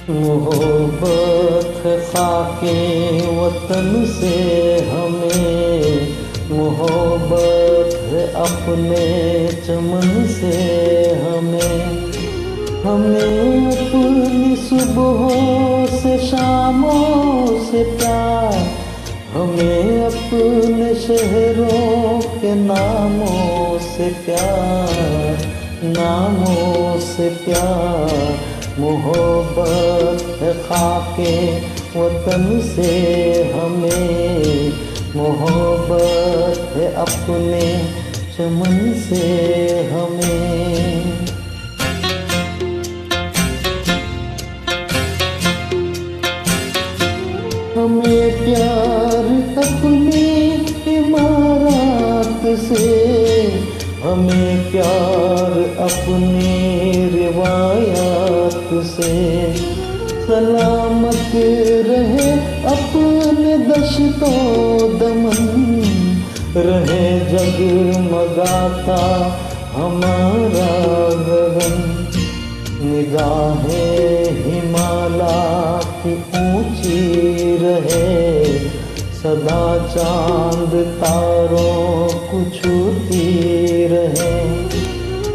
मोहब्बत है खाके वतन से हमें, मोहब्बत है अपने चमन से हमें। हमें अपनी सुबहों से शामों से प्यार, हमें अपने शहरों के नामों से प्यार, नामों से प्यार। मोहब्बत है खाके वतन से हमें, मोहब्बत है अपने चमन से हमें। हमें प्यार अपनी इमारत से, हमें प्यार अपनी रिवायात से। सलामत रहे अपने दश्तो दमन, रहे जगमगाता हमारा गगन। निगाहें हिमालय की ऊंची रहे, सदा चांद तारों को छूती रहे।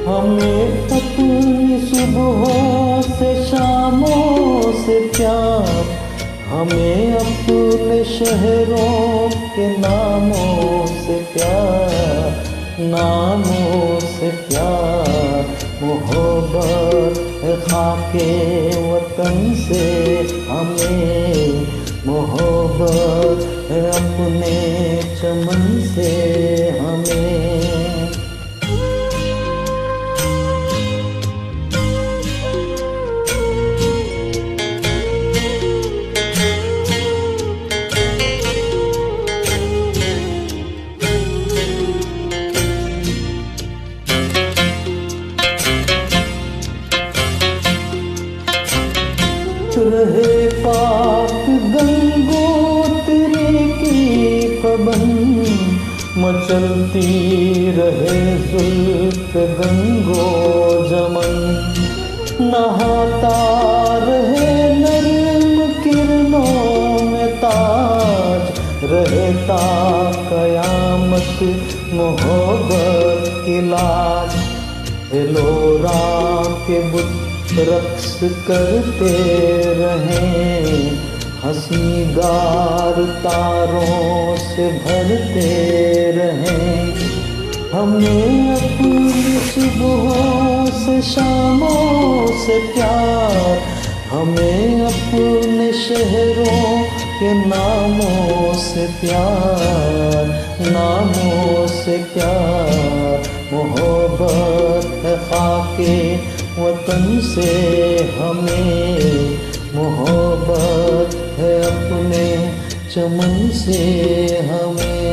हमें अपनी सुबहों से शामों से प्यार, हमें अपने शहरों के नामों से प्यार, नामों से प्यार। मोहब्बत है खाके वतन से हमें, मोहब्बत है अपने चमन से हमें। रहे पाक गंगोत्री की पवन, मचलती रहे जुल्फ गंगो जमन। नहाता रहे नर्म किरणों में ताज, रहता कयामत मोहब्बत की लाज। एलोरा के बुत रक्स करते रहें, हंसी गार तारों से भरते रहें। हमें अपनी सुबहों से शामों से प्यार, हमें अपने शहरों के नामों से प्यार, नामों से प्यार। मोहब्बत है खाके वतन से हमें, मोहब्बत है अपने चमन से हमें।